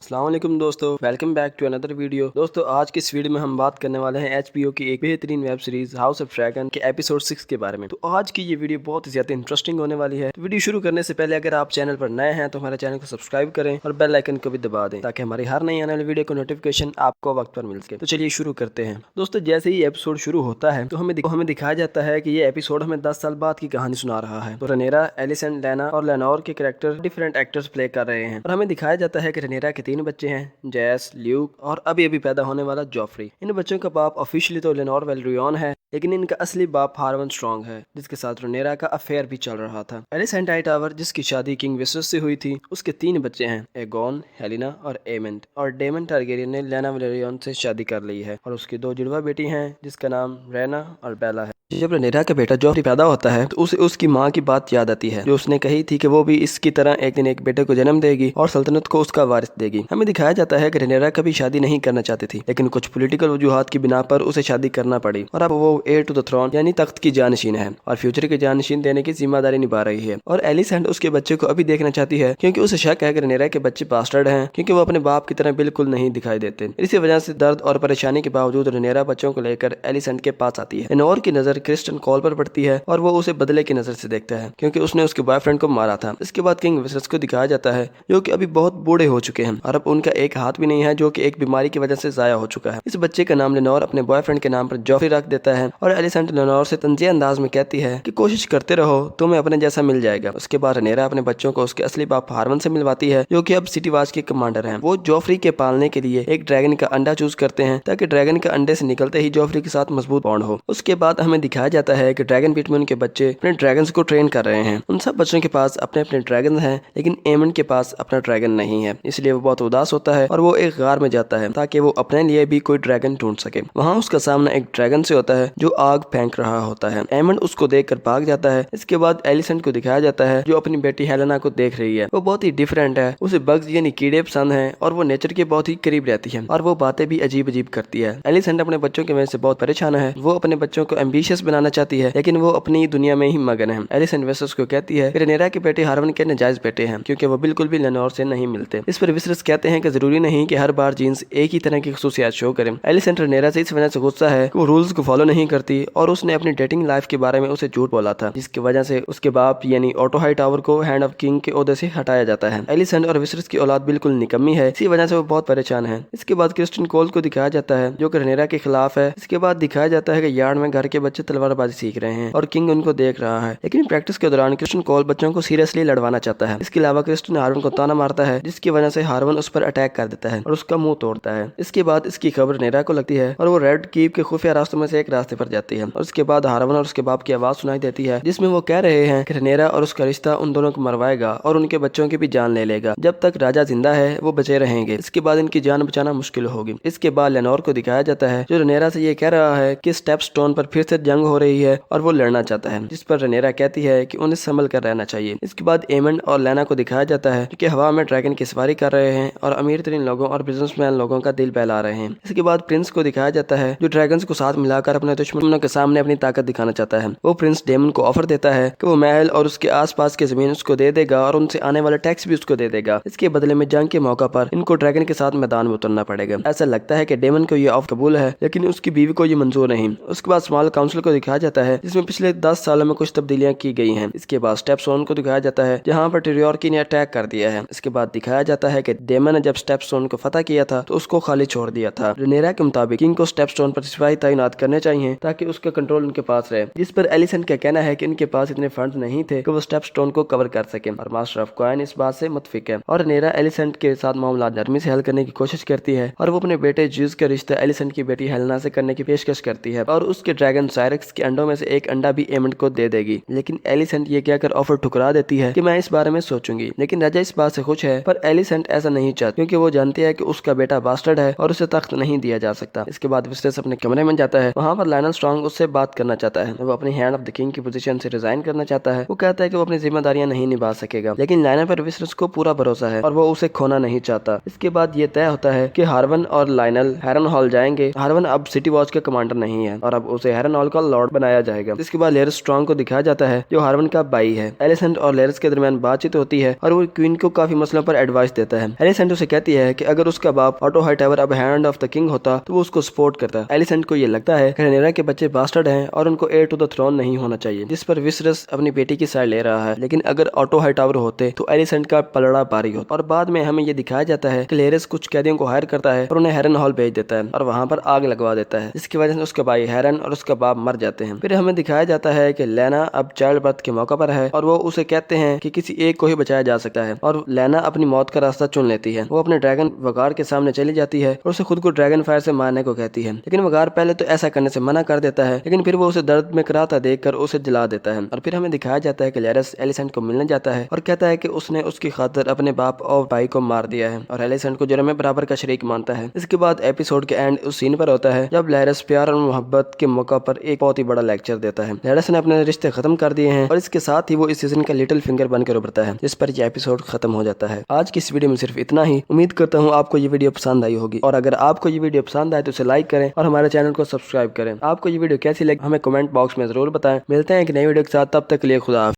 अस्सलाम वालेकुम दोस्तों, welcome back to another video. दोस्तों आज की इस वीडियो में हम बात करने वाले हैं HBO की एक बेहतरीन web series house of dragon के एपिसोड 6 के बारे में। तो आज की ये वीडियो बहुत ही ज्यादा इंटरेस्टिंग होने वाली है। तो वीडियो शुरू करने से पहले अगर आप चैनल पर नए हैं तो हमारे चैनल को सब्सक्राइब करें और बेल आइकन को भी दबा दें ताकि हमारी हर नई आने वाली वीडियो को नोटिफिकेशन आपको वक्त पर मिल सके। तो चलिए शुरू करते हैं। दोस्तों जैसे ही एपिसोड शुरू होता है तो हमें दिखाया जाता है कि ये एपिसोड हमें 10 साल बाद की कहानी सुना रहा है। तो रनेरा, एलिसेंट, लेना और लेनोर के कैरेक्टर डिफरेंट एक्टर्स प्ले कर रहे हैं और हमें दिखाया जाता है कि रनेरा के 3 बच्चे हैं, जैस, ल्यूक और अभी अभी पैदा होने वाला जॉफ्री। इन बच्चों का बाप ऑफिशियली तो लेनोर वेलरियन है, लेकिन इनका असली बाप हार्वन स्ट्रॉन्ग है, जिसके साथ रनेरा का अफेयर भी चल रहा था। एलिसेंट हाईटावर, जिसकी शादी किंग विसेस से हुई थी, उसके 3 बच्चे हैं, एगोन, हेलिना और एमेंट। और डेमन टारगेरियन ने लेना वेलरियन से शादी कर ली है और उसकी 2 जुड़वा बेटी हैं, जिसका नाम रेना और बेला है। जब रनेरा का बेटा जॉफ्री पैदा होता है तो उसे उसकी माँ की बात याद आती है, जो उसने कही थी कि वो भी इसकी तरह एक दिन एक बेटे को जन्म देगी और सल्तनत को उसका वारिस देगी। हमें दिखाया जाता है कि रनेरा कभी शादी नहीं करना चाहती थी, लेकिन कुछ पॉलिटिकल वजूहात की बिना पर उसे शादी करना पड़ी और अब वो हेयर टू द थ्रोन यानी तख्त की जानशीन है और फ्यूचर की जानशीन देने की जिम्मेदारी निभा रही है। और एलिसेंट उसके बच्चे को अभी देखना चाहती है क्योंकि उसे शक है कि रनेरा के बच्चे बास्टर्ड हैं, क्योंकि वो अपने बाप की तरह बिल्कुल नहीं दिखाई देते। इसी वजह से दर्द और परेशानी के बावजूद रनेरा बच्चों को लेकर एलिसेंट के पास आती है। लेनोर की नजर क्रिस्टन कॉल पर पड़ती है और वो उसे बदले की नजर से देखता है, क्योंकि उसने उसके बॉयफ्रेंड को मारा था। इसके बाद किंग विसेस को दिखाया जाता है, जो कि अभी बहुत बूढ़े हो चुके हैं और अब उनका एक हाथ भी नहीं है, जो कि एक बीमारी की वजह से जाया हो चुका है। इस बच्चे का नाम लेनोर अपने बॉयफ्रेंड के नाम पर जॉफ्री रख देता है और एलिसेंट लेनोर से तंजिया अंदाज में कहती है कि कोशिश करते रहो, तुम्हें अपने जैसा मिल जाएगा। उसके बाद रनेरा अपने बच्चों को उसके असली बाप हार्वन से मिलवाती है, जो कि अब सिटी वॉच के कमांडर हैं। वो जॉफ्री के पालने के लिए एक ड्रैगन का अंडा चूज करते हैं, ताकि ड्रैगन के अंडे से निकलते ही जॉफ्री के साथ मजबूत बॉन्ड हो। उसके बाद हमें दिखाया जाता है कि ड्रैगन पीट में उनके बच्चे अपने ड्रैगन्स को ट्रेन कर रहे हैं। उन सब बच्चों के पास अपने अपने ड्रैगन हैं, लेकिन एमन के पास अपना ड्रैगन नहीं है, इसलिए वो बहुत उदास होता है और वो एक गार में जाता है ताकि वो अपने लिए भी कोई ड्रैगन ढूंढ सके। वहाँ उसका सामना एक ड्रैगन से होता है जो आग फेंक रहा होता है। एमन उसको देखकर भाग जाता है। इसके बाद एलिसेंट को दिखाया जाता है, जो अपनी बेटी हेलेना को देख रही है। वो बहुत ही डिफरेंट है, उसे बग्स यानी कीड़े पसंद हैं और वो नेचर के बहुत ही करीब रहती है और वो बातें भी अजीब अजीब करती है। एलिसेंट अपने बच्चों की वजह से बहुत परेशान है। वो अपने बच्चों को एम्बिशियस बनाना चाहती है, लेकिन वो अपनी दुनिया में ही मगन है। एलिसेंट विसेस को कहती है कि रनेरा के बेटे हार्वन के नाजायज बेटे हैं, क्योंकि वो बिल्कुल भी लेनोर से नहीं मिलते। इस पर विसेस कहते हैं कि जरूरी नहीं कि हर बार जीन्स एक ही तरह की खसूसियात शो करें। एलिसेंट रनेरा से इस वजह से गुस्सा है कि वो रूल्स को फॉलो नहीं करती और उसने अपनी डेटिंग लाइफ के बारे में उसे झूठ बोला था, जिसकी वजह से उसके बाप यानी ऑटो हाईटावर को हैंड ऑफ किंग के ओहदे से हटाया जाता है। एलिसेंट और विसेस की औलाद बिल्कुल निकम्मी है, इसी वजह से वो बहुत परेशान है। इसके बाद क्रिस्टन कोल को दिखाया जाता है, जो कि रनेरा के खिलाफ है। इसके बाद दिखाया जाता है कि यार्ड में घर के बच्चे तलवारबाजी सीख रहे हैं और किंग उनको देख रहा है, लेकिन प्रैक्टिस के दौरान क्रिस्टन कोल बच्चों को सीरियसली लड़वाना चाहता है। इसके अलावा क्रिस्टन हार्वन को ताना मारता है, जिसकी वजह से हार्वन उस पर अटैक कर देता है और उसका मुंह तोड़ता है। इसके बाद इसकी खबर रनेरा को लगती है और वो रेड कीप के खुफिया रास्तों में से एक रास्ते पर जाती है और उसके बाद हार्वन और उसके बाप की आवाज सुनाई देती है, जिसमें वो कह रहे हैं कि रनेरा और उसका रिश्ता उन दोनों को मरवाएगा और उनके बच्चों की भी जान ले लेगा। जब तक राजा जिंदा है वो बचे रहेंगे, इसके बाद इनकी जान बचाना मुश्किल होगी। इसके बाद लेनोर को दिखाया जाता है, जो रनेरा से ये कह रहा है कि स्टेप स्टोन पर फिर से जंग हो रही है और वो लड़ना चाहता है, जिस पर रनेरा कहती है कि उन्हें संभल कर रहना चाहिए। इसके बाद एमंड और लेना को दिखाया जाता है, जो कि हवा में ड्रैगन की सवारी कर रहे हैं और अमीर तरीन लोगों और बिजनेसमैन लोगों का दिल बहला रहे हैं। इसके बाद प्रिंस को दिखाया जाता है, जो ड्रैगन्स को साथ मिलाकर अपने दुश्मनों के सामने अपनी ताकत दिखाना चाहता है। वो प्रिंस डेमन को ऑफर देता है कि वो महल और उसके आसपास की जमीन उसको दे देगा और उनसे आने वाले टैक्स भी उसको दे देगा। इसके बदले में जंग के मौका पर इनको ड्रैगन के साथ मैदान में उतरना पड़ेगा। ऐसा लगता है कि डेमन को ये ऑफर कबूल है, लेकिन उसकी बीवी को ये मंजूर नहीं। उसके बाद स्मॉल काउंसिल को दिखाया जाता है, जिसमें पिछले 10 सालों में कुछ तब्दीलियां की गई हैं। इसके बाद स्टेपस्टोन को दिखाया जाता है, जहाँ पर टिरियोर्की ने अटैक कर दिया है। इसके बाद दिखाया जाता है कि डेमन ने जब स्टेपस्टोन को फतह किया था तो उसको खाली छोड़ दिया था। रनेरा के मुताबिक किंग को स्टेपस्टोन पर सिपाही तैनात करने चाहिए ताकि उसका कंट्रोल उनके पास रहे, जिस पर एलिसेंट का कहना है कि उनके पास इतने फंड नहीं थे कि वो स्टेपस्टोन को कवर कर सके और मास्टर ऑफ कॉइन इस बात से मुतफिक है। और रनेरा एलिसेंट के साथ मामला नरमी से हल करने की कोशिश करती है और वो अपने बेटे ज्यूस का रिश्ता एलिसेंट की बेटी हेलेना से करने की पेशकश करती है और उसके ड्रैगन साइरेक्स के अंडों में से एक अंडा भी एमंड को दे देगी। लेकिन एलिसेंट ये कहकर ऑफर ठुकरा देती है कि मैं इस बारे में सोचूंगी। लेकिन राजा इस बात से खुश है, पर एलिसेंट ऐसा नहीं चाहती, क्योंकि वो जानती है कि उसका बेटा बास्टर्ड है और उसे तख्त नहीं दिया जा सकता। इसके बाद विसेस अपने कमरे में जाता है। वहाँ पर लायनल स्ट्रॉन्ग उससे बात करना चाहता है। वो अपनी हैंड ऑफ द किंग की पोजीशन से रिजाइन करना चाहता है। वो कहता है कि वो अपनी जिम्मेदारियां नहीं निभा सकेगा, लेकिन लायनल पर विसेस को पूरा भरोसा है और वो उसे खोना नहीं चाहता। इसके बाद ये तय होता है कि हार्वन और लायनल हैरन हॉल जाएंगे। हार्वन अब सिटी वॉच का कमांडर नहीं है और अब उसे हैरन हॉल का लॉर्ड बनाया जाएगा। इसके बाद लेरस स्ट्रॉन्ग को दिखाया जाता है जो हार्मन का भाई है। एलिसेंट और लेरस के दरमियान बातचीत होती है और वो क्वीन को काफी मसलों पर एडवाइस देता है। एलिसेंट उसे कहती है कि अगर उसका बाप ऑटो हाईटावर अब हैंड ऑफ द किंग होता तो वो उसको सपोर्ट करता। एलिसेंट को ये लगता है कि रेनेरा के बच्चे बास्टर्ड हैं और उनको हेयर टू द थ्रोन नहीं होना चाहिए, जिस पर विसरस अपनी बेटी की साइड ले रहा है। लेकिन अगर ऑटो हाईटावर होते तो एलिसेंट का पलड़ा भारी होता। और बाद में हमें ये दिखाया जाता है कि लेरस कुछ कैदियों को हायर करता है और उन्हें हेरन हॉल भेज देता है और वहां पर आग लगवा देता है, जिसकी वजह से उसका भाई हेरन और उसका बाप मर जाते हैं। फिर हमें दिखाया जाता है कि लेना अब चाइल्ड बर्थ के मौका पर है और वो उसे कहते हैं कि किसी एक को ही बचाया जा सकता है और लेना अपनी मौत का रास्ता चुन लेती है। वो अपने ड्रैगन वगार के सामने चली जाती है और उसे खुद को ड्रैगन फायर से मारने को कहती है, लेकिन वगार पहले तो ऐसा करने से मना कर देता है, लेकिन फिर वो उसे दर्द में कराता देखकर उसे जला देता है। और फिर हमें दिखाया जाता है कि लेरस एलिसेंट को मिलने जाता है और कहता है कि उसने उसकी खातिर अपने बाप और भाई को मार दिया है और एलिसेंट को जुर्म में बराबर का शरीक मानता है। इसके बाद एपिसोड के एंड उस सीन पर होता है जब लेरस प्यार और मोहब्बत के मौका पर एक बहुत ही बड़ा लेक्चर देता है। लेरस ने अपने रिश्ते खत्म कर दिए हैं और इसके साथ ही वो इस सीजन का लिटिल फिंगर बनकर उभरता है, जिस पर यह एपिसोड खत्म हो जाता है। आज की इस वीडियो में सिर्फ इतना ही। उम्मीद करता हूँ आपको ये वीडियो पसंद आई होगी और अगर आपको ये वीडियो पसंद आए तो इसे लाइक करें और हमारे चैनल को सब्सक्राइब करें। आपको ये वीडियो कैसी लगी हमें कमेंट बॉक्स में जरूर बताएं। मिलते हैं एक नई वीडियो के साथ, तब तक के लिए खुदा हाफिज़।